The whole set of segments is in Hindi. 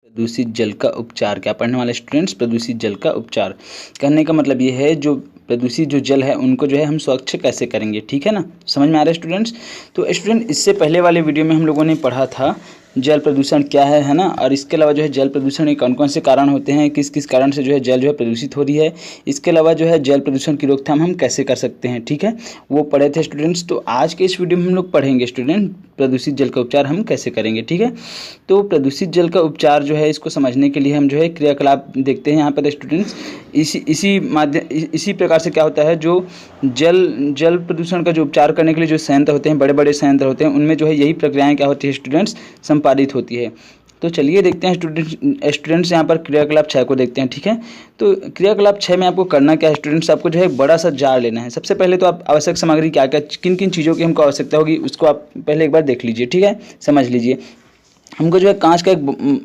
प्रदूषित जल का उपचार। क्या पढ़ने वाले स्टूडेंट्स? प्रदूषित जल का उपचार। कहने का मतलब ये है जो प्रदूषित जो जल है उनको जो है हम स्वच्छ कैसे करेंगे, ठीक है ना। समझ में आ रहा है स्टूडेंट्स? तो स्टूडेंट इससे पहले वाले वीडियो में हम लोगों ने पढ़ा था जल प्रदूषण क्या है ना। और इसके अलावा जो है जल प्रदूषण के कौन कौन से कारण होते हैं, किस किस कारण से जो है जल जो है प्रदूषित हो रही है। इसके अलावा जो है जल प्रदूषण की रोकथाम हम कैसे कर सकते हैं, ठीक है, वो पढ़े थे स्टूडेंट्स। तो आज के इस वीडियो में हम लोग पढ़ेंगे स्टूडेंट प्रदूषित जल का उपचार हम कैसे करेंगे, ठीक है। तो प्रदूषित जल का उपचार जो है इसको समझने के लिए हम जो है क्रियाकलाप देखते हैं यहाँ पर स्टूडेंट्स। इसी प्रकार से क्या होता है, जो जल प्रदूषण का जो उपचार करने के लिए जो संयंत्र होते हैं, बड़े बड़े संयंत्र होते हैं, उनमें जो है यही प्रक्रियाएं क्या होती है स्टूडेंट्स, संपादित होती है। तो चलिए देखते हैं स्टूडेंट्स यहाँ पर क्रियाकलाप 6 को देखते हैं, ठीक है। तो क्रियाकलाप 6 में आपको करना क्या है स्टूडेंट्स, आपको जो है बड़ा सा जार लेना है। सबसे पहले तो आप आवश्यक सामग्री क्या क्या किन किन चीज़ों की हमको आवश्यकता होगी उसको आप पहले एक बार देख लीजिए, ठीक है, समझ लीजिए। हमको जो है कांच का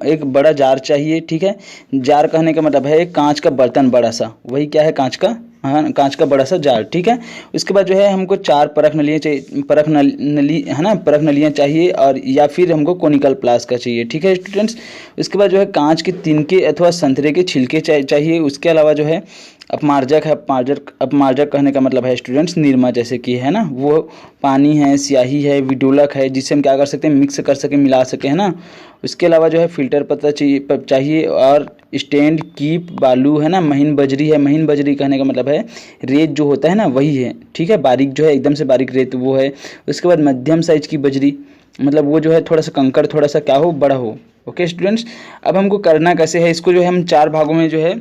एक बड़ा जार चाहिए, ठीक है। जार कहने का मतलब है एक कांच का बर्तन बड़ा सा, वही क्या है, कांच का, हाँ, कांच का बड़ा सा जार, ठीक है। उसके बाद जो है हमको 4 परख नलियाँ चाहिए, परख नली है ना, परख नलियाँ चाहिए, और या फिर हमको कोनिकल प्लास का चाहिए, ठीक है स्टूडेंट्स। उसके बाद जो है कांच के तिनके अथवा संतरे के छिलके चाहिए। उसके अलावा जो है अपमार्जक है। अपमार्जक कहने का मतलब है स्टूडेंट्स निरमा, जैसे कि है ना, वो पानी है, स्याही है, विडोलक है, जिससे हम क्या कर सकते हैं, मिक्स कर सकें, मिला सकें, है ना। उसके अलावा जो है फिल्टर पत्ता चाहिए और स्टैंड, कीप, बालू है ना, महीन बजरी है। महीन बजरी कहने का मतलब है रेत जो होता है ना, वही है, ठीक है। बारीक जो है एकदम से बारीक रेत वो है। उसके बाद मध्यम साइज की बजरी, मतलब वो जो है थोड़ा सा कंकड़, थोड़ा सा क्या हो, बड़ा हो। ओके स्टूडेंट्स, अब हमको करना कैसे है, इसको जो है हम 4 भागों में जो है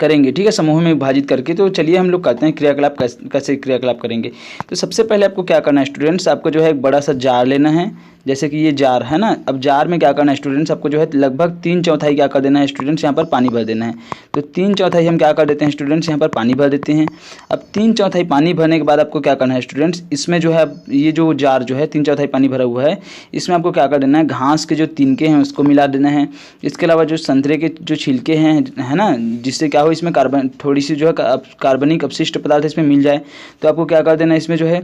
करेंगे, ठीक है, समूह में विभाजित करके। तो चलिए हम लोग करते हैं क्रियाकलाप कैसे क्रियाकलाप करेंगे। तो सबसे पहले आपको क्या करना है स्टूडेंट्स, आपको जो है एक बड़ा सा जार लेना है, जैसे कि ये जार है ना। अब जार में क्या करना है स्टूडेंट्स, आपको जो है लगभग 3/4 क्या कर देना है स्टूडेंट्स, यहाँ पर पानी भर देना है। तो 3/4 हम क्या कर देते हैं स्टूडेंट्स, यहाँ पर पानी भर देते हैं। अब 3/4 पानी भरने के बाद आपको क्या करना है स्टूडेंट्स, इसमें जो है ये जो जार जो है 3/4 पानी भरा हुआ है, इसमें आपको क्या कर देना है, घास के जो तिनके हैं उसको मिला देना है। इसके अलावा जो संतरे के जो छिलके हैं, है ना, जिससे क्या हो, इसमें कार्बन थोड़ी सी जो है कार्बनिक अपशिष्ट पदार्थ इसमें मिल जाए, तो आपको क्या कर देना है, इसमें जो है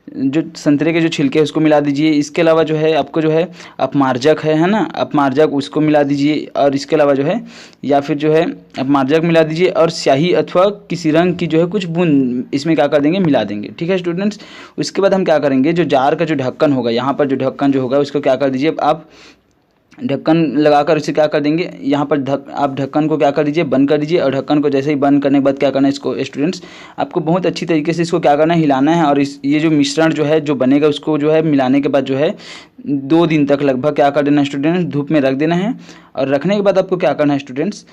जो संतरे के जो छिलके हैं उसको मिला दीजिए। इसके अलावा जो है आपको जो है अपमार्जक है ना, अपमार्जक उसको मिला दीजिए। और इसके अलावा जो है या फिर जो है अपमार्जक मिला दीजिए, और स्याही अथवा किसी रंग की जो है कुछ बूंद इसमें क्या कर देंगे, मिला देंगे, ठीक है स्टूडेंट्स। उसके बाद हम क्या करेंगे, जो जार का जो ढक्कन होगा, यहाँ पर जो ढक्कन जो होगा उसको क्या कर दीजिए, आप ढक्कन लगाकर इसे क्या कर देंगे, यहाँ पर आप ढक्कन को क्या कर दीजिए, बंद कर दीजिए। और ढक्कन को जैसे ही बंद करने के बाद क्या करना है इसको स्टूडेंट्स, आपको बहुत अच्छी तरीके से इसको क्या करना है, हिलाना है। और ये जो मिश्रण जो है जो बनेगा उसको जो है मिलाने के बाद जो है 2 दिन तक लगभग क्या कर देना है स्टूडेंट्स, धूप में रख देना है। और रखने के बाद आपको क्या करना है स्टूडेंट्स,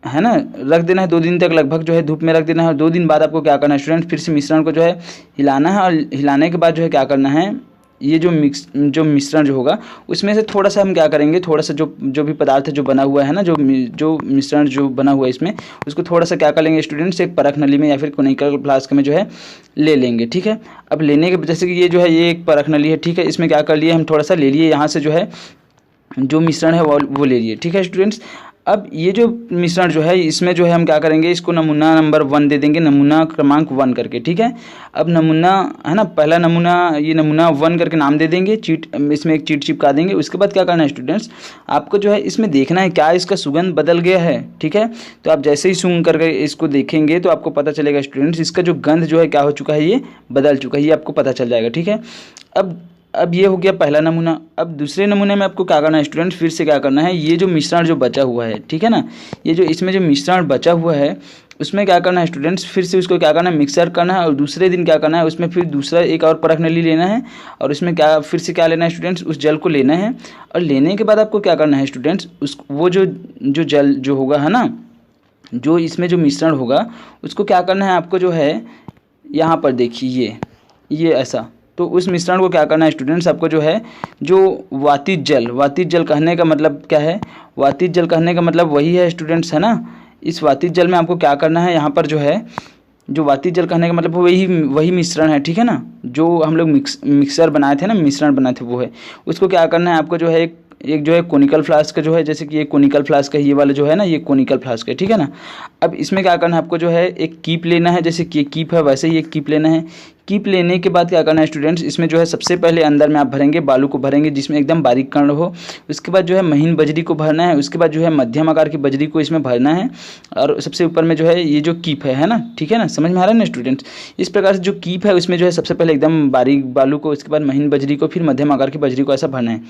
है ना, रख देना है 2 दिन तक लगभग जो है धूप में रख देना है। और 2 दिन बाद आपको क्या करना है स्टूडेंट्स, फिर से मिश्रण को जो है हिलाना है। और हिलाने के बाद जो है क्या करना है, ये जो मिश्रण जो होगा उसमें से थोड़ा सा हम क्या करेंगे, थोड़ा सा जो भी पदार्थ जो बना हुआ है ना, जो मिश्रण जो बना हुआ है इसमें, उसको थोड़ा सा क्या कर लेंगे स्टूडेंट्स, एक परख नली में या फिर कोनिकल फ्लास्क में जो है ले लेंगे, ठीक है। अब लेने के जैसे कि ये जो है ये एक परख नली है, ठीक है, इसमें क्या कर लिए हम, थोड़ा सा ले लिए यहाँ से जो है जो मिश्रण है वो ले लिए, ठीक है स्टूडेंट्स। अब ये जो मिश्रण जो है इसमें जो है हम क्या करेंगे, इसको नमूना नंबर 1 दे देंगे, नमूना क्रमांक 1 करके, ठीक है। अब नमूना है ना, पहला नमूना, ये नमूना 1 करके नाम दे देंगे, इसमें एक चीट चिपका देंगे। उसके बाद क्या करना है स्टूडेंट्स, आपको जो है इसमें देखना है क्या इसका सुगंध बदल गया है, ठीक है। तो आप जैसे ही सूंघ करके इसको देखेंगे तो आपको पता चलेगा स्टूडेंट्स, इसका जो गंध जो है क्या हो चुका है, ये बदल चुका है, ये आपको पता चल जाएगा, ठीक है। अब ये हो गया पहला नमूना। अब दूसरे नमूने में आपको क्या करना है स्टूडेंट्स, फिर से क्या करना है, ये जो मिश्रण जो बचा हुआ है, ठीक है ना, ये जो इसमें जो मिश्रण बचा हुआ है उसमें क्या करना है स्टूडेंट्स, फिर से उसको क्या करना है, मिक्सर करना है। और दूसरे दिन क्या करना है, उसमें फिर दूसरा एक और परख नली लेना है, और उसमें क्या फिर से क्या लेना है स्टूडेंट्स, उस जल को लेना है। और लेने के बाद आपको क्या करना है स्टूडेंट्स, वो जो जल जो होगा है ना, जो इसमें जो मिश्रण होगा उसको क्या करना है आपको, जो है यहाँ पर देखिए ये ऐसा, तो उस मिश्रण को क्या करना है स्टूडेंट्स, आपको जो है जो वातित जल कहने का मतलब क्या है, वातित जल कहने का मतलब वही है स्टूडेंट्स, है ना। इस वातित जल में आपको क्या करना है, यहाँ पर जो है जो वातित जल कहने का मतलब वही मिश्रण है, ठीक है ना, जो हम लोग मिक्सर बनाए थे ना, मिश्रण बनाए थे वो है। उसको क्या करना है आपको, जो है एक जो है कोनिकल फ्लास्क जो है, जैसे कि ये कोनिकल फ्लास्क है, ये वाला जो है ना ये कोनिकल फ्लास्क है, ठीक है ना। अब इसमें क्या करना है आपको, जो है एक कीप लेना है, जैसे कि कीप है वैसे ही एक कीप लेना है। कीप लेने के बाद क्या करना है स्टूडेंट्स, इसमें जो है सबसे पहले अंदर में आप भरेंगे, बालू को भरेंगे जिसमें एकदम बारीक कण हो। उसके बाद जो है महीन बजरी को भरना है। उसके बाद जो है मध्यम आकार की बजरी को इसमें भरना है। और सबसे ऊपर में जो है ये जो कीप है ना, ठीक है ना, समझ में आ रहा है ना स्टूडेंट्स। इस प्रकार से जो कीप है उसमें जो है सबसे पहले एकदम बारीक बालू को, उसके बाद महीन बजरी को, फिर मध्यम आकार की बजरी को ऐसा भरना है।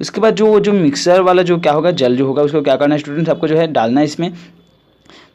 उसके बाद जो मिक्सर वाला जो क्या होगा, जल जो होगा, उसको क्या करना है स्टूडेंट्स, आपको जो है डालना है इसमें।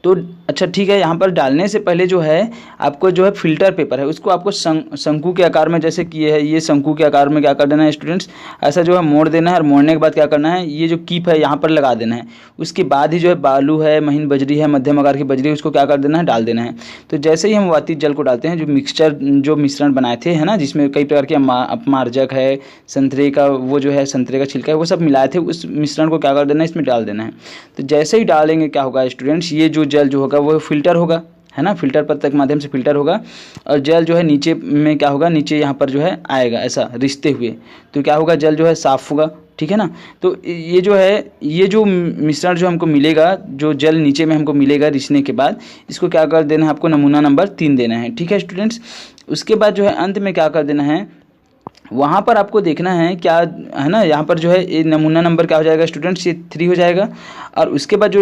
तो अच्छा ठीक है, यहाँ पर डालने से पहले जो है आपको जो है फिल्टर पेपर है उसको आपको शंकु के आकार में, जैसे कि ये शंकु के आकार में क्या कर देना है स्टूडेंट्स, ऐसा जो है मोड़ देना है। और मोड़ने के बाद क्या करना है, ये जो कीप है यहाँ पर लगा देना है। उसके बाद ही जो है बालू है, महीन बजरी है, मध्यम आकार की बजरी है, उसको क्या कर देना है, डाल देना है। तो जैसे ही हम वातित जल को डालते हैं, जो मिश्रण बनाए थे है ना, जिसमें कई प्रकार के अपमार्जक है, संतरे का वो जो है संतरे का छिलका है, वो सब मिलाए थे, उस मिश्रण को क्या कर देना है, इसमें डाल देना है। तो जैसे ही डालेंगे क्या होगा स्टूडेंट्स, ये जो जल जो होगा वो फिल्टर होगा, है ना, फिल्टर पत्थर के माध्यम से फिल्टर होगा। और जल जो है नीचे में क्या होगा, नीचे यहाँ पर जो है आएगा ऐसा रिसते हुए। तो क्या होगा, जल जो है साफ होगा, ठीक है ना। तो ये जो है, ये जो मिश्रण जो हमको मिलेगा, जो जल नीचे में हमको मिलेगा रिसने के बाद, इसको क्या कर देना है, आपको नमूना नंबर 3 देना है, ठीक है स्टूडेंट्स। उसके बाद जो है अंत में क्या कर देना है, वहाँ पर आपको देखना है क्या है ना, यहाँ पर जो है ये नमूना नंबर क्या हो जाएगा स्टूडेंट्स, ये 3 हो जाएगा। और उसके बाद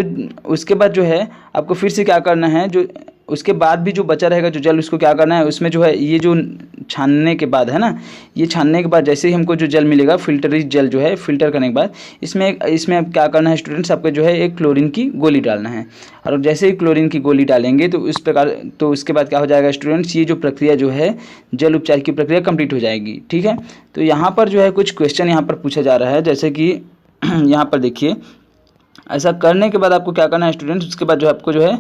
जो है आपको फिर से क्या करना है, जो उसके बाद भी जो बचा रहेगा जो जल, उसको क्या करना है, उसमें जो है ये जो छानने के बाद है ना, ये छानने के बाद जैसे ही हमको जो जल मिलेगा, फिल्टरित जल जो है, फिल्टर करने के बाद इसमें अब क्या करना है स्टूडेंट्स, आपको जो है एक क्लोरीन की गोली डालना है। और जैसे ही क्लोरीन की गोली डालेंगे तो इस प्रकार, तो उसके बाद क्या हो जाएगा स्टूडेंट्स, ये जो प्रक्रिया जो है जल उपचार की प्रक्रिया कंप्लीट हो जाएगी, ठीक है। तो यहाँ पर जो है कुछ क्वेश्चन यहाँ पर पूछा जा रहा है, जैसे कि यहाँ पर देखिए, ऐसा करने के बाद आपको क्या करना है स्टूडेंट्स, उसके बाद जो आपको जो है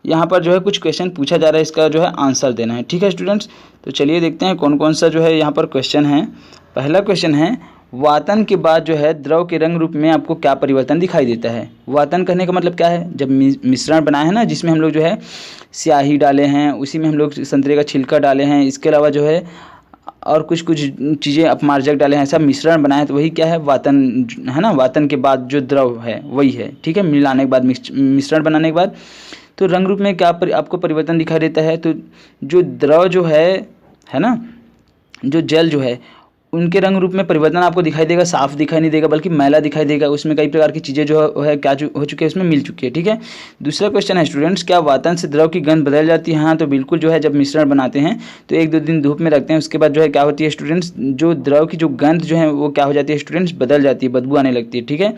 यहाँ पर जो है कुछ क्वेश्चन पूछा जा रहा है, इसका जो है आंसर देना है, ठीक है स्टूडेंट्स। तो चलिए देखते हैं कौन कौन सा जो है यहाँ पर क्वेश्चन है। पहला क्वेश्चन है, वातन के बाद जो है द्रव के रंग रूप में आपको क्या परिवर्तन दिखाई देता है। वातन करने का मतलब क्या है, जब मिश्रण बनाए हैं ना, जिसमें हम लोग जो है स्याही डाले हैं, उसी में हम लोग संतरे का छिलका डाले हैं, इसके अलावा जो है और कुछ चीज़ें अपमार्जक डाले हैं, ऐसा मिश्रण बनाए, तो वही क्या है, वातन है ना। वातन के बाद जो द्रव है वही है, ठीक है। मिलाने के बाद, मिश्रण बनाने के बाद, तो रंग रूप में क्या आपको परिवर्तन दिखाई देता है। तो जो द्रव जो है ना, जो जल जो है, उनके रंग रूप में परिवर्तन आपको दिखाई देगा, साफ दिखाई नहीं देगा बल्कि मैला दिखाई देगा। उसमें कई प्रकार की चीज़ें जो है क्या हो चुकी है, उसमें मिल चुकी है, ठीक है। दूसरा क्वेश्चन है स्टूडेंट्स, क्या वातन से द्रव की गंध बदल जाती है। हाँ, तो बिल्कुल जो है, जब मिश्रण बनाते हैं तो 1-2 दिन धूप में रखते हैं, उसके बाद जो है क्या होती है स्टूडेंट्स, जो द्रव की जो गंध जो है वो क्या हो जाती है स्टूडेंट्स, बदल जाती है, बदबू आने लगती है, ठीक है।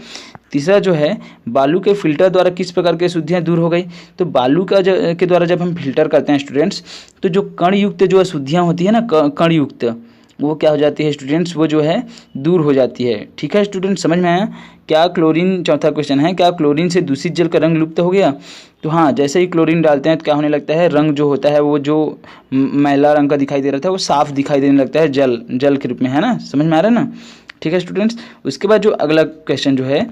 तीसरा जो है, बालू के फिल्टर द्वारा किस प्रकार की अशुद्धियाँ दूर हो गई। तो बालू के द्वारा जब हम फिल्टर करते हैं स्टूडेंट्स, तो जो कण युक्त जो अशुद्धियाँ होती है ना, कण युक्त, वो क्या हो जाती है स्टूडेंट्स, वो जो है दूर हो जाती है, ठीक है स्टूडेंट्स, समझ में आया। क्या क्लोरीन, चौथा क्वेश्चन है, क्या क्लोरीन से दूषित जल का रंग लुप्त हो गया। तो हाँ, जैसे ही क्लोरीन डालते हैं तो क्या होने लगता है, रंग जो होता है वो जो मैला रंग का दिखाई दे रहा था वो साफ दिखाई देने लगता है, जल के रूप में, है ना, समझ में आ रहा है ना, ठीक है स्टूडेंट्स। उसके बाद जो अगला क्वेश्चन जो है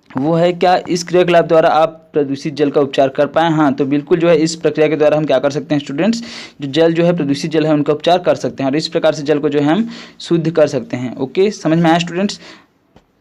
वो है, क्या इस क्रियाकलाप द्वारा आप प्रदूषित जल का उपचार कर पाएँ। हाँ, तो बिल्कुल जो है इस प्रक्रिया के द्वारा हम क्या कर सकते हैं स्टूडेंट्स, जो जल जो है प्रदूषित जल है उनका उपचार कर सकते हैं, और इस प्रकार से जल को जो है हम शुद्ध कर सकते हैं। ओके, समझ में आया स्टूडेंट्स,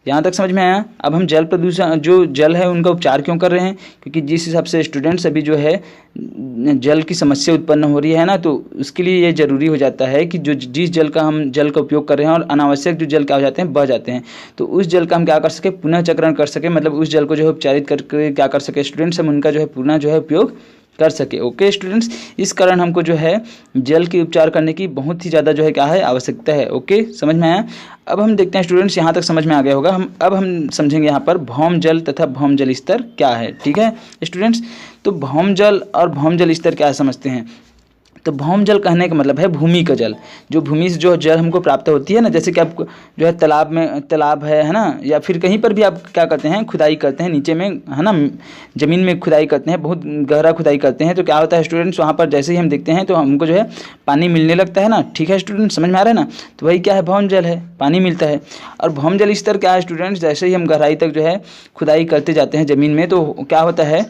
यहाँ तक समझ में आया। अब हम जल प्रदूषण, जो जल है उनका उपचार क्यों कर रहे हैं, क्योंकि जिस हिसाब से स्टूडेंट्स अभी जो है जल की समस्या उत्पन्न हो रही है ना, तो उसके लिए ये ज़रूरी हो जाता है कि जो जिस जल का हम जल का उपयोग कर रहे हैं और अनावश्यक जो जल क्या हो जाते हैं, बह जाते हैं, तो उस जल का हम क्या कर सके, पुनः चक्रण कर सके, मतलब उस जल को जो है उपचारित करके क्या कर सके स्टूडेंट्स, हम उनका जो है पुनः जो है उपयोग कर सके। ओके स्टूडेंट्स, इस कारण हमको जो है जल के उपचार करने की बहुत ही ज़्यादा जो है क्या है, आवश्यकता है। ओके, समझ में आया। अब हम देखते हैं स्टूडेंट्स, यहाँ तक समझ में आ गया होगा। अब हम समझेंगे यहाँ पर भौम जल तथा भौम जल स्तर क्या है, ठीक है स्टूडेंट्स। तो भौम जल और भौम जल स्तर क्या समझते हैं। तो भौम जल कहने का मतलब है भूमि का जल, जो भूमि से जो जल हमको प्राप्त होती है ना, जैसे कि आपको जो है तालाब है ना, या फिर कहीं पर भी आप क्या करते हैं, खुदाई करते हैं नीचे में, है ना, ज़मीन में खुदाई करते हैं, बहुत गहरा खुदाई करते हैं, तो क्या होता है स्टूडेंट्स, वहाँ पर जैसे ही हम देखते हैं तो हमको जो है पानी मिलने लगता है ना, ठीक है स्टूडेंट्स, समझ में आ रहा है ना। तो वही क्या है, भौम जल है, पानी मिलता है। और भौम जल स्तर क्या है स्टूडेंट्स, जैसे ही हम गहराई तक जो है खुदाई करते जाते हैं ज़मीन में, तो क्या होता है,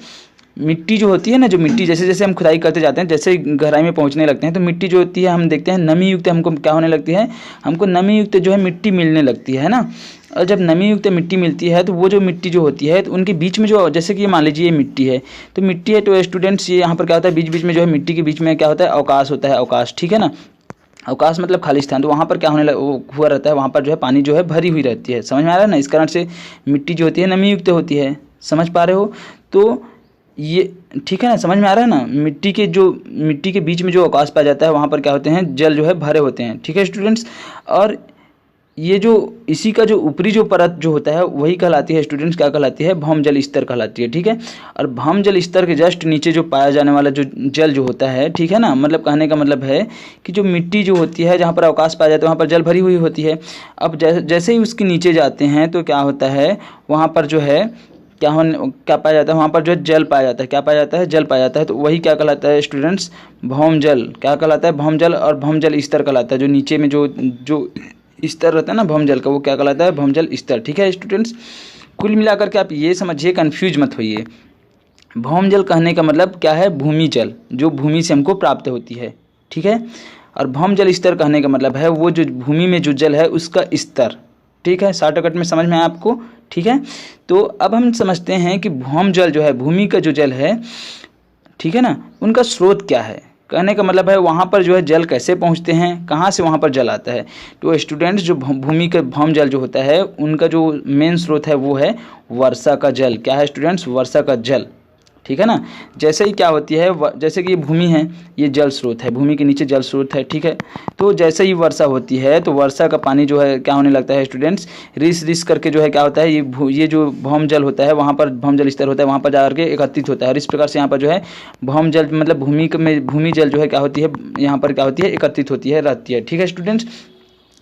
मिट्टी जो होती है ना, जो मिट्टी जैसे जैसे हम खुदाई करते जाते हैं, जैसे गहराई में पहुंचने लगते हैं, तो मिट्टी जो होती है हम देखते हैं नमी युक्त, हमको क्या होने लगती है, हमको नमी युक्त जो है मिट्टी मिलने लगती है ना। और जब नमी युक्त मिट्टी मिलती है तो वो जो मिट्टी जो होती है, तो उनके बीच में जो, जैसे कि मान लीजिए ये मिट्टी है, तो मिट्टी है, तो स्टूडेंट्स ये यहाँ पर क्या होता है, बीच बीच में जो है मिट्टी के बीच में क्या होता है, अवकाश होता है, अवकाश, ठीक है ना। अवकाश मतलब खाली स्थान, तो वहाँ पर क्या हुआ रहता है, वहाँ पर जो है पानी जो है भरी हुई रहती है। समझ में आ रहा है ना? इस कारण से मिट्टी जो होती है नमी युक्त होती है। समझ पा रहे हो? तो ये ठीक है ना? समझ में आ रहा है ना? मिट्टी के बीच में जो अवकाश पाया जाता है वहाँ पर क्या होते हैं, जल जो है भरे होते हैं। ठीक है स्टूडेंट्स? और ये जो इसी का जो ऊपरी जो परत जो होता है वही कहलाती है स्टूडेंट्स, क्या कहलाती है, भौम जल स्तर कहलाती है। ठीक है? और भौम जल स्तर के जस्ट नीचे जो पाया जाने वाला जो जल जो होता है, ठीक है ना, मतलब कहने का मतलब है कि जो मिट्टी जो होती है जहाँ पर अवकाश पाया जाता है वहाँ पर जल भरी हुई होती है। अब जैसे ही उसके नीचे जाते हैं तो क्या होता है, वहाँ पर जो है क्या पाया जाता है, वहाँ पर जो है जल पाया जाता है। क्या पाया जाता है? जल पाया जाता है। तो वही क्या कहलाता है स्टूडेंट्स, भौम जल। क्या कहलाता है? भौम जल। और भौम जल स्तर कहलाता है, जो नीचे में जो स्तर रहता है ना भौम जल का, वो क्या कहलाता है, भौम जल स्तर। ठीक है स्टूडेंट्स? कुल मिलाकर के आप ये समझिए, कंफ्यूज मत होइए। भौम जल कहने का मतलब क्या है, भूमि जल, जो भूमि से हमको प्राप्त होती है। ठीक है? और भौम जल स्तर कहने का मतलब है वो जो भूमि में जो जल है उसका स्तर। ठीक है? शॉर्टकट में समझ में आया आपको? ठीक है? तो अब हम समझते हैं कि भौम जल जो है, भूमि का जो जल है, ठीक है ना, उनका स्रोत क्या है। कहने का मतलब है वहाँ पर जो है जल कैसे पहुँचते हैं, कहाँ से वहाँ पर जल आता है। तो स्टूडेंट्स, जो भूमि का भौम जल जो होता है उनका जो मेन स्रोत है वो है वर्षा का जल। क्या है स्टूडेंट्स? वर्षा का जल। ठीक है ना? जैसे ही क्या होती है, जैसे कि ये भूमि है, ये जल स्रोत है, भूमि के नीचे जल स्रोत है। ठीक है? तो जैसे ही वर्षा होती है तो वर्षा का पानी जो है क्या होने लगता है स्टूडेंट्स, रिस रिस करके जो है क्या होता है, ये जो भौम जल होता है वहाँ पर, भौम जल स्तर होता है वहाँ पर जाकर के एकत्रित होता है। और इस प्रकार से यहाँ पर जो है भौम जल मतलब भूमि जल जो है क्या होती है, यहाँ पर क्या होती है, एकत्रित होती है, रहती है। ठीक है स्टूडेंट्स?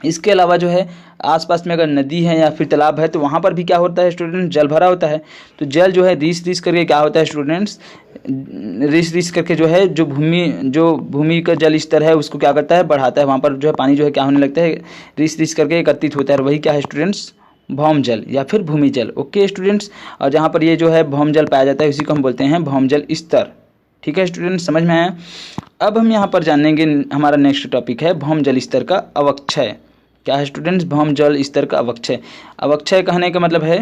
इसके अलावा जो है आसपास में अगर नदी है या फिर तालाब है तो वहाँ पर भी क्या होता है स्टूडेंट, जल भरा होता है। तो जल जो है रिस रिस करके क्या होता है स्टूडेंट्स, रिस रिस करके जो है जो भूमि का जल स्तर है उसको क्या करता है, बढ़ाता है। वहाँ पर जो है पानी जो है क्या होने लगता है, रिस रिस करके एकत्रित होता है। और वही क्या है स्टूडेंट्स, भौम जल या फिर भूमि जल। Okay students? और जहाँ पर ये जो है भौम जल पाया जाता है उसी को हम बोलते हैं भौम जल स्तर। ठीक है स्टूडेंट्स? समझ में आया? अब हम यहाँ पर जानेंगे, हमारा नेक्स्ट टॉपिक है भौम जल स्तर का अवक्षय। क्या है स्टूडेंट्स? भौम जल स्तर का अवक्षय। अवक्षय कहने का मतलब है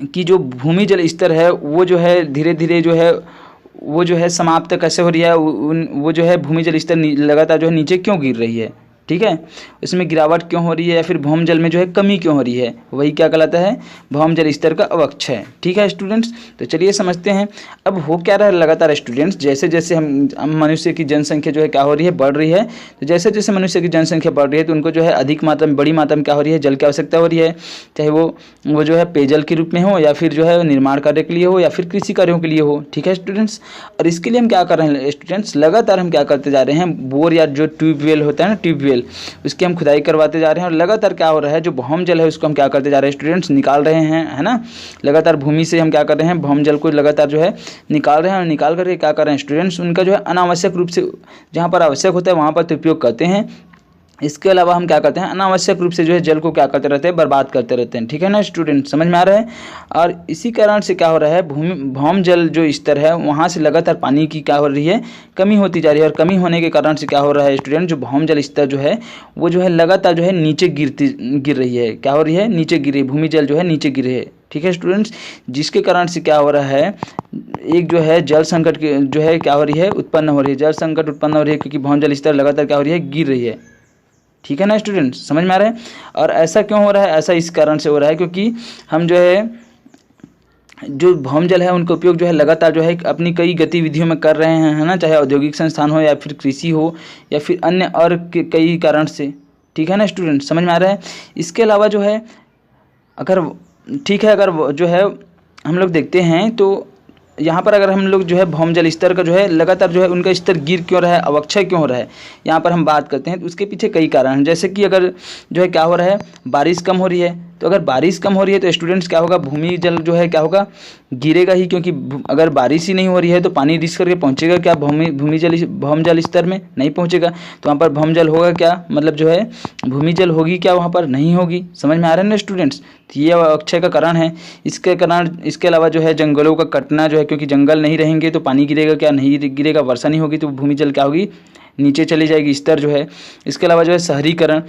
कि जो भूमि जल स्तर है वो जो है धीरे धीरे जो है समाप्त कैसे हो रही है, वो जो है भूमि जल स्तर लगातार जो है नीचे क्यों गिर रही है। ठीक है? इसमें गिरावट क्यों हो रही है या फिर भौम जल में जो है कमी क्यों हो रही है, वही क्या कहलाता है, भौम जल स्तर का अवक्षय। ठीक है स्टूडेंट्स? तो चलिए समझते हैं। अब हो क्या रहा है लगातार स्टूडेंट्स, जैसे जैसे हम मनुष्य की जनसंख्या जो है क्या हो रही है, बढ़ रही है। तो जैसे जैसे मनुष्य की जनसंख्या बढ़ रही है तो उनको जो है अधिक मात्रा में, बड़ी मात्रा में क्या हो रही है, जल की आवश्यकता हो रही है। चाहे वो जो है पेयजल के रूप में हो या फिर जो है निर्माण कार्य के लिए हो या फिर कृषि कार्यों के लिए हो। ठीक है स्टूडेंट्स? और इसके लिए हम क्या कर रहे हैं स्टूडेंट्स, लगातार हम क्या करते जा रहे हैं, बोर या जो ट्यूबवेल होता है ना, ट्यूबवेल, उसकी हम खुदाई करवाते जा रहे हैं। और लगातार क्या हो रहा है, जो भौम जल है उसको हम क्या करते जा रहे हैं स्टूडेंट्स, निकाल रहे हैं, है ना। लगातार भूमि से हम क्या कर रहे हैं, भौम जल को लगातार जो है निकाल रहे हैं। और निकाल करके क्या कर रहे हैं स्टूडेंट्स, उनका जो है अनावश्यक रूप से जहाँ पर आवश्यक होता है वहाँ पर तो उपयोग करते हैं। इसके अलावा हम क्या करते हैं, अनावश्यक रूप से जो है जल को क्या करते रहते हैं, बर्बाद करते रहते हैं। ठीक है ना स्टूडेंट? समझ में आ रहा है? और इसी कारण से क्या हो रहा है, भौम जल जो स्तर है वहाँ से लगातार पानी की क्या हो रही है, कमी होती जा रही है। और कमी होने के कारण से क्या हो रहा है स्टूडेंट, जो भौम जल स्तर जो है वो जो है लगातार जो है नीचे गिर रही है। क्या हो रही है, नीचे गिर रही है, भूमि जल जो है नीचे गिर रही है। ठीक है स्टूडेंट्स? जिसके कारण से क्या हो रहा है, एक जो है जल संकट की जो है क्या हो रही है, उत्पन्न हो रही है, जल संकट उत्पन्न हो रही है, क्योंकि भौम जल स्तर लगातार क्या हो रही है, गिर रही है। ठीक है ना स्टूडेंट? समझ में आ रहा है? और ऐसा क्यों हो रहा है, ऐसा इस कारण से हो रहा है क्योंकि हम जो है जो भौम जल है उनका उपयोग जो है लगातार जो है अपनी कई गतिविधियों में कर रहे हैं, है ना, चाहे औद्योगिक संस्थान हो या फिर कृषि हो या फिर अन्य और कई कारण से। ठीक है ना स्टूडेंट? समझ में आ रहा है? इसके अलावा जो है अगर ठीक है, अगर जो है हम लोग देखते हैं तो यहाँ पर अगर हम लोग जो है भौम जल स्तर का जो है लगातार जो है उनका स्तर गिर क्यों रहा है, अवक्षय क्यों हो रहा है, यहाँ पर हम बात करते हैं तो उसके पीछे कई कारण हैं। जैसे कि अगर जो है क्या हो रहा है, बारिश कम हो रही है, तो अगर बारिश कम हो रही है तो स्टूडेंट्स क्या होगा, भूमि जल जो है क्या होगा, गिरेगा ही, क्योंकि अगर बारिश ही नहीं हो रही है तो पानी रिस करके पहुँचेगा क्या, भौम जल स्तर में नहीं पहुँचेगा। तो वहाँ पर भौम जल होगा क्या, मतलब जो है भूमि जल होगी क्या, वहाँ पर नहीं होगी। समझ में आ रहा है ना स्टूडेंट्स? तो ये अवक्षय का कारण है। इसके अलावा जो है जंगलों का कटना जो है, क्योंकि जंगल नहीं रहेंगे तो पानी गिरेगा क्या, नहीं गिरेगा, वर्षा नहीं होगी तो भूमि जल क्या होगी, नीचे चली जाएगी, स्तर जो है। इसके अलावा जो है शहरीकरण,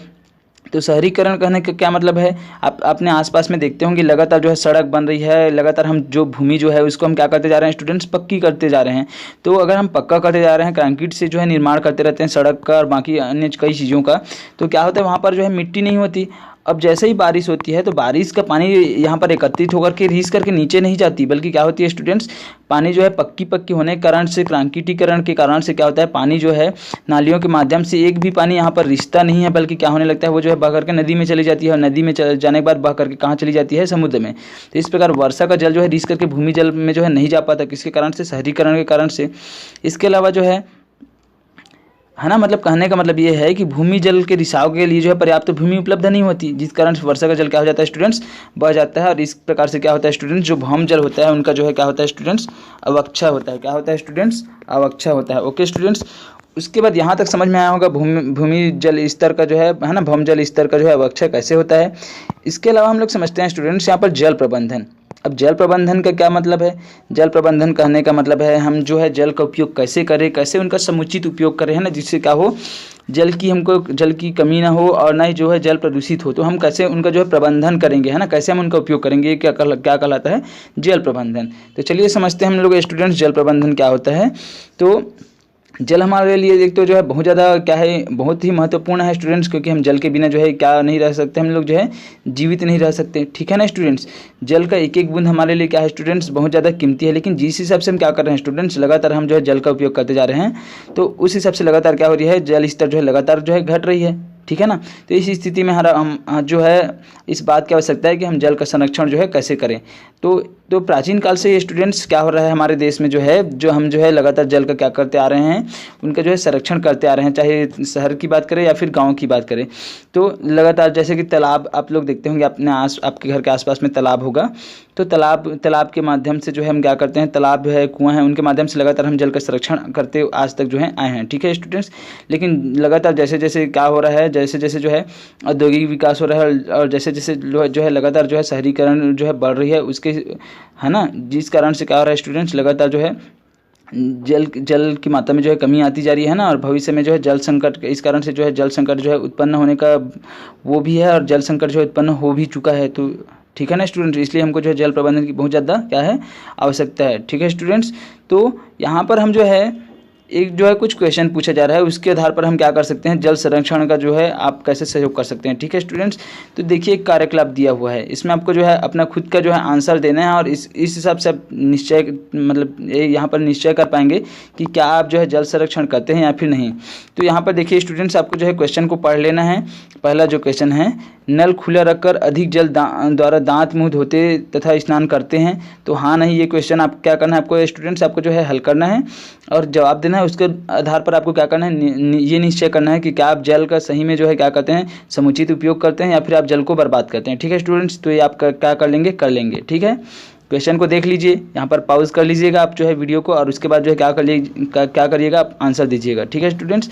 तो शहरीकरण कहने का क्या मतलब है, आप अपने आसपास में देखते होंगे लगातार जो है सड़क बन रही है, लगातार हम जो भूमि जो है उसको हम क्या करते जा रहे हैं स्टूडेंट्स, पक्की करते जा रहे हैं। तो अगर हम पक्का करते जा रहे हैं, कंक्रीट से जो है निर्माण करते रहते हैं सड़क का और बाकी अन्य कई चीज़ों का, तो क्या होता है वहाँ पर जो है मिट्टी नहीं होती। अब जैसे ही बारिश होती है तो बारिश का पानी यहाँ पर एकत्रित होकर के रिस करके नीचे नहीं जाती, बल्कि क्या होती है स्टूडेंट्स, पानी जो है पक्की पक्की होने के कारण से, कंक्रीटीकरण के कारण से क्या होता है, पानी जो है नालियों के माध्यम से एक भी पानी यहाँ पर रिश्ता नहीं है, बल्कि क्या होने लगता है, वो जो है बह करके नदी में चली जाती है और नदी में जाने के बाद बह करके कहाँ चली जाती है, समुद्र में। तो इस प्रकार वर्षा का जल जो है रिस करके भूमि जल में जो है नहीं जा पाता, किसके कारण से, शहरीकरण के कारण से। इसके अलावा जो है ना, मतलब कहने का मतलब ये है कि भूमि जल के रिसाव के लिए जो है पर्याप्त भूमि उपलब्ध नहीं होती, जिस कारण से वर्षा का जल क्या हो जाता है स्टूडेंट्स, बह जाता है। और इस प्रकार से क्या होता है स्टूडेंट्स, जो भौम जल होता है उनका जो है क्या होता है स्टूडेंट्स, अवक्षय होता है। क्या होता है स्टूडेंट्स, अवक्षय होता है। ओके स्टूडेंट्स, उसके बाद यहाँ तक समझ में आया होगा भूमि जल स्तर का जो है ना, भौम जल स्तर का जो है अवक्षय कैसे होता है। इसके अलावा हम लोग समझते हैं स्टूडेंट्स यहाँ पर जल प्रबंधन। अब जल प्रबंधन का क्या मतलब है, जल प्रबंधन कहने का मतलब है हम जो है जल का उपयोग कैसे करें, कैसे उनका समुचित उपयोग करें, है ना, जिससे क्या हो, हमको जल की कमी ना हो और ना ही जो है जल प्रदूषित हो। तो हम कैसे उनका जो है प्रबंधन करेंगे, है ना, कैसे हम उनका उपयोग करेंगे, क्या कहलाता है, जल प्रबंधन। तो चलिए समझते हैं हम लोग स्टूडेंट्स जल प्रबंधन क्या होता है। तो जल हमारे लिए एक तो जो है बहुत ज़्यादा क्या है, बहुत ही महत्वपूर्ण है स्टूडेंट्स, क्योंकि हम जल के बिना जो है क्या नहीं रह सकते, हम लोग जो है जीवित नहीं रह सकते, ठीक है ना स्टूडेंट्स। जल का एक एक बूंद हमारे लिए क्या है स्टूडेंट्स, बहुत ज़्यादा कीमती है। लेकिन जिस हिसाब से हम क्या कर रहे हैं स्टूडेंट्स, लगातार हम जो है जल का उपयोग करते जा रहे हैं, तो उस हिसाब से लगातार क्या हो रही है, जल स्तर जो है लगातार जो है घट रही है, ठीक है ना। तो इस स्थिति में हम जो है इस बात की आवश्यकता है कि हम जल का संरक्षण जो है कैसे करें। तो प्राचीन काल से ये स्टूडेंट्स क्या हो रहा है हमारे देश में, जो है जो हम जो है लगातार जल का क्या करते आ रहे हैं, उनका जो है संरक्षण करते आ रहे हैं, चाहे शहर की बात करें या फिर गांव की बात करें। तो लगातार जैसे कि तालाब आप लोग देखते होंगे, आपके घर के आसपास में तालाब होगा, तो तालाब के माध्यम से जो है हम क्या करते हैं, तालाब है, कुआं है, उनके माध्यम से लगातार हम जल का संरक्षण करते आज तक जो है आए हैं, ठीक है स्टूडेंट्स। लेकिन लगातार जैसे जैसे क्या हो रहा है, जैसे जैसे जो है औद्योगिक विकास हो रहा है और जैसे जैसे जो है लगातार जो है शहरीकरण जो है बढ़ रही है, उसके, है ना, जिस कारण से क्या हो रहा है स्टूडेंट्स, लगातार जो है जल की मात्रा में जो है कमी आती जा रही है ना, और भविष्य में जो है जल संकट, इस कारण से जो है जल संकट जो है उत्पन्न होने का वो भी है, और जल संकट जो है उत्पन्न हो भी चुका है। तो ठीक है ना स्टूडेंट्स, इसलिए हमको जो है जल प्रबंधन की बहुत ज़्यादा क्या है, आवश्यकता है, ठीक है स्टूडेंट्स। तो यहाँ पर हम जो है एक जो है कुछ क्वेश्चन पूछा जा रहा है, उसके आधार पर हम क्या कर सकते हैं, जल संरक्षण का जो है आप कैसे सहयोग कर सकते हैं, ठीक है स्टूडेंट्स। तो देखिए एक कार्यकलाप दिया हुआ है, इसमें आपको जो है अपना खुद का जो है आंसर देना है, और इस हिसाब से आप निश्चय, मतलब यहाँ पर निश्चय कर पाएंगे कि क्या आप जो है जल संरक्षण करते हैं या फिर नहीं। तो यहाँ पर देखिए स्टूडेंट्स, आपको जो है क्वेश्चन को पढ़ लेना है। पहला जो क्वेश्चन है, नल खुला रखकर अधिक जल द्वारा दांत मुंह धोते तथा स्नान करते हैं, तो हाँ नहीं, ये क्वेश्चन आप क्या करना है, आपको स्टूडेंट्स आपको जो है हल करना है और जवाब देना है। उसके आधार पर आपको क्या करना है, ये निश्चय करना है कि क्या आप जल का सही में जो है क्या करते हैं, समुचित उपयोग करते हैं या फिर आप जल को बर्बाद करते हैं, ठीक है स्टूडेंट्स। तो ये आप क्या कर लेंगे, ठीक है। क्वेश्चन को देख लीजिए, यहाँ पर पॉज कर लीजिएगा आप जो है वीडियो को, और उसके बाद जो है क्या करिएगा, आप आंसर दीजिएगा, ठीक है स्टूडेंट्स।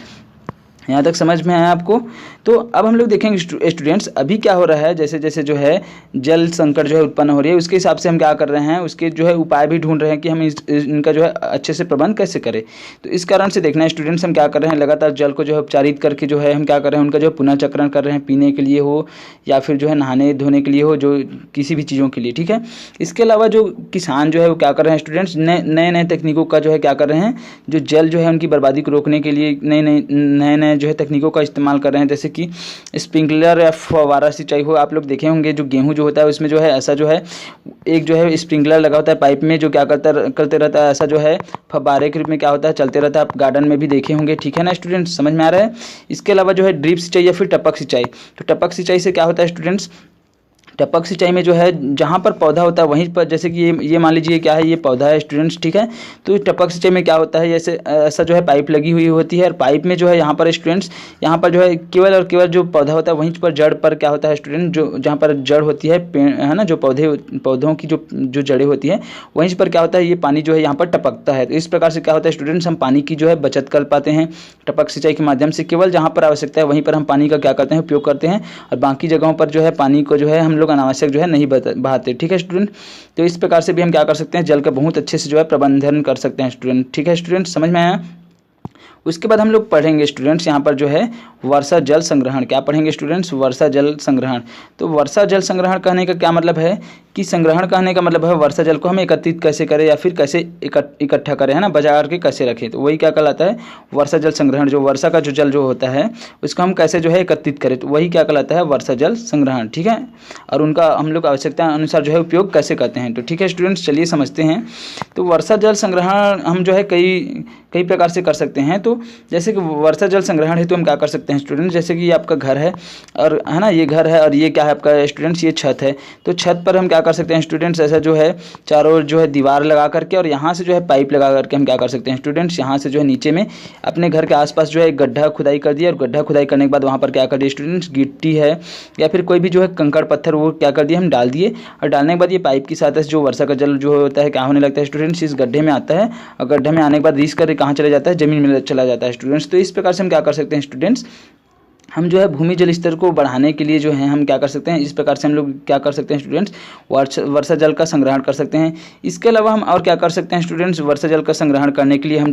यहाँ तक समझ में आया आपको। तो अब हम लोग देखेंगे स्टूडेंट्स अभी क्या हो रहा है, जैसे जैसे जो है जल संकट जो है उत्पन्न हो रही है, उसके हिसाब से हम क्या कर रहे हैं, उसके जो है उपाय भी ढूंढ रहे हैं कि हम इनका जो है अच्छे से प्रबंध कैसे करें। तो इस कारण से देखना है स्टूडेंट्स, हम क्या कर रहे हैं, लगातार जल को जो है उपचारित करके जो है हम क्या कर रहे हैं, उनका जो है पुनः चक्रण कर रहे हैं, पीने के लिए हो या फिर जो है नहाने धोने के लिए हो, जो किसी भी चीज़ों के लिए, ठीक है। इसके अलावा जो किसान जो है वो क्या कर रहे हैं स्टूडेंट्स, नए तकनीकों का जो है क्या कर रहे हैं, जो जल जो है उनकी बर्बादी को रोकने के लिए नए जो है तकनीकों का इस्तेमाल कर रहे हैं, जैसे कि स्प्रिंकलर या फव्वारा सिंचाई हो। आप लोग देखे होंगे जो गेहूं जो होता है उसमें जो है ऐसा जो है एक जो है स्प्रिंकलर लगा होता है पाइप में, जो क्या करते रहता है, ऐसा जो है फव्वारे के रूप में क्या होता है, चलते रहता है। आप गार्डन में भी देखे होंगे, ठीक है ना स्टूडेंट्स, समझ में आ रहा है। इसके अलावा जो है ड्रिप सिंचाई या फिर टपक सिंचाई। तो टपक सिंचाई से क्या होता है स्टूडेंट्स, टपक सिंचाई में जो है जहाँ पर पौधा होता है वहीं पर, जैसे कि ये मान लीजिए क्या है, ये पौधा है स्टूडेंट्स, ठीक है। तो टपक सिंचाई में क्या होता है, जैसे ऐसा जो है पाइप लगी हुई होती है, और पाइप में जो है यहाँ पर स्टूडेंट्स, यहाँ पर जो है केवल और केवल जो पौधा होता है वहीं पर जड़ पर क्या होता है स्टूडेंट, जो जहाँ पर जड़ होती है, पेड़ है ना, जो पौधों की जो जड़ें होती है वहीं पर क्या होता है, ये पानी जो है यहाँ पर टपकता है। तो इस प्रकार से क्या होता है स्टूडेंट्स, हम पानी की जो है बचत कर पाते हैं टपक सिंचाई के माध्यम से। केवल जहाँ पर आवश्यकता है वहीं पर हम पानी का क्या करते हैं, उपयोग करते हैं, और बाकी जगहों पर जो है पानी को जो है हम लोग अनावश्यक जो है नहीं बहाते, ठीक है स्टूडेंट। तो इस प्रकार से भी हम क्या कर सकते हैं, जल का बहुत अच्छे से जो है प्रबंधन कर सकते हैं स्टूडेंट, ठीक है स्टूडेंट, समझ में आया। उसके बाद हम लोग पढ़ेंगे स्टूडेंट्स यहाँ पर जो है वर्षा जल संग्रहण। क्या पढ़ेंगे स्टूडेंट्स? वर्षा जल संग्रहण। तो वर्षा जल संग्रहण कहने का क्या मतलब है कि संग्रहण कहने का मतलब है वर्षा जल को हम एकत्रित कैसे करें या फिर कैसे इकट्ठा करें, है ना, बचा करके कैसे रखें। तो वही क्या कहलाता है? वर्षा जल संग्रहण। जो वर्षा का जो जल जो होता है उसको हम कैसे जो है एकत्रित करें, तो वही क्या कहलाता है? वर्षा जल संग्रहण। ठीक है, और उनका हम लोग आवश्यकता अनुसार जो है उपयोग कैसे करते हैं। तो ठीक है स्टूडेंट्स, चलिए समझते हैं। तो वर्षा जल संग्रहण हम जो है कई प्रकार से कर सकते हैं। तो जैसे कि वर्षा जल संग्रहण हेतु हम क्या कर सकते हैं स्टूडेंट्स, जैसे कि आपका घर है और है ना, ये घर है और ये क्या है आपका स्टूडेंट्स, ये छत है। तो छत पर हम क्या कर सकते हैं स्टूडेंट्स, ऐसा जो है चारों ओर जो है दीवार लगा करके और यहाँ से जो है पाइप लगा करके हम क्या कर सकते हैं स्टूडेंट्स, यहाँ से जो है नीचे में अपने घर के आसपास जो है एक गड्ढा खुदाई कर दिया और गड्ढा खुदाई करने के बाद वहाँ पर क्या कर दिया स्टूडेंट्स, गिट्टी है या फिर कोई भी जो है कंकड़ पत्थर वो क्या कर दिया हम डाल दिए। और डालने के बाद ये पाइप की सहायता से जो वर्षा का जल जो होता है क्या होने लगता है स्टूडेंट्स, इस गड्ढे में आता है और गड्ढे में आने के बाद रिस कर कहाँ चले जाता है? जमीन में चला जाता है स्टूडेंट्स। तो इस प्रकार से हम क्या कर सकते हैं स्टूडेंट्स, हम जो है भूमि जल स्तर को बढ़ाने के लिए जो है हम क्या कर सकते हैं, इस प्रकार से हम लोग क्या कर सकते हैं स्टूडेंट्स, वर्षा जल का संग्रहण कर सकते हैं। इसके अलावा हम और क्या कर सकते हैं स्टूडेंट्स, वर्षा जल का संग्रहण करने के लिए हम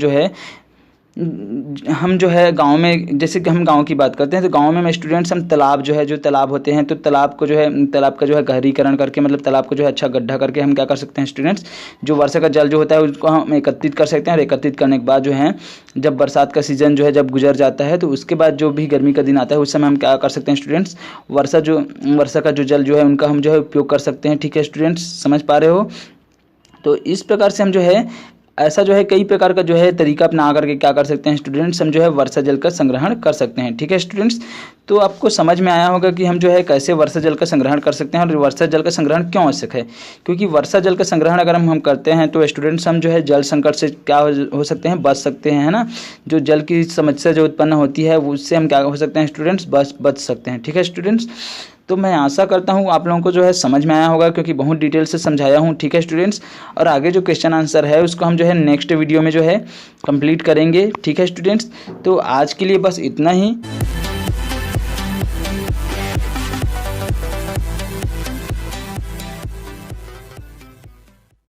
जो है गांव में, जैसे कि हम गांव की बात करते हैं तो गांव में स्टूडेंट्स हम तालाब जो है, जो तालाब होते हैं तो तालाब को जो है, तालाब का जो है गहरीकरण करके मतलब तालाब को जो है अच्छा गड्ढा करके हम क्या कर सकते हैं स्टूडेंट्स, जो वर्षा का जल जो होता है उसको हम एकत्रित कर सकते हैं। और एकत्रित करने के बाद जो है जब बरसात का सीजन जो है जब गुजर जाता है तो उसके बाद जो भी गर्मी का दिन आता है उस समय हम क्या कर सकते हैं स्टूडेंट्स, वर्षा का जो जल जो है उनका हम जो है उपयोग कर सकते हैं। ठीक है स्टूडेंट्स, समझ पा रहे हो? तो इस प्रकार से हम जो है ऐसा जो है कई प्रकार का जो है तरीका अपना करके क्या कर सकते हैं स्टूडेंट्स, हम जो है वर्षा जल का संग्रहण कर सकते हैं। ठीक है स्टूडेंट्स, तो आपको समझ में आया होगा कि हम जो है कैसे वर्षा जल का संग्रहण कर सकते हैं और वर्षा जल का संग्रहण क्यों आवश्यक है। क्योंकि वर्षा जल का संग्रहण अगर हम करते हैं तो स्टूडेंट्स हम जो है जल संकट से क्या हो सकते हैं, बच सकते हैं, है ना। जो जल की समस्या जो उत्पन्न होती है उससे हम क्या हो सकते हैं स्टूडेंट्स, बच सकते हैं। ठीक है स्टूडेंट्स, तो मैं आशा करता हूँ आप लोगों को जो है समझ में आया होगा क्योंकि बहुत डिटेल से समझाया हूँ। ठीक है स्टूडेंट्स, और आगे जो क्वेश्चन आंसर है उसको हम जो है नेक्स्ट वीडियो में जो है कंप्लीट करेंगे। ठीक है स्टूडेंट्स, तो आज के लिए बस इतना ही।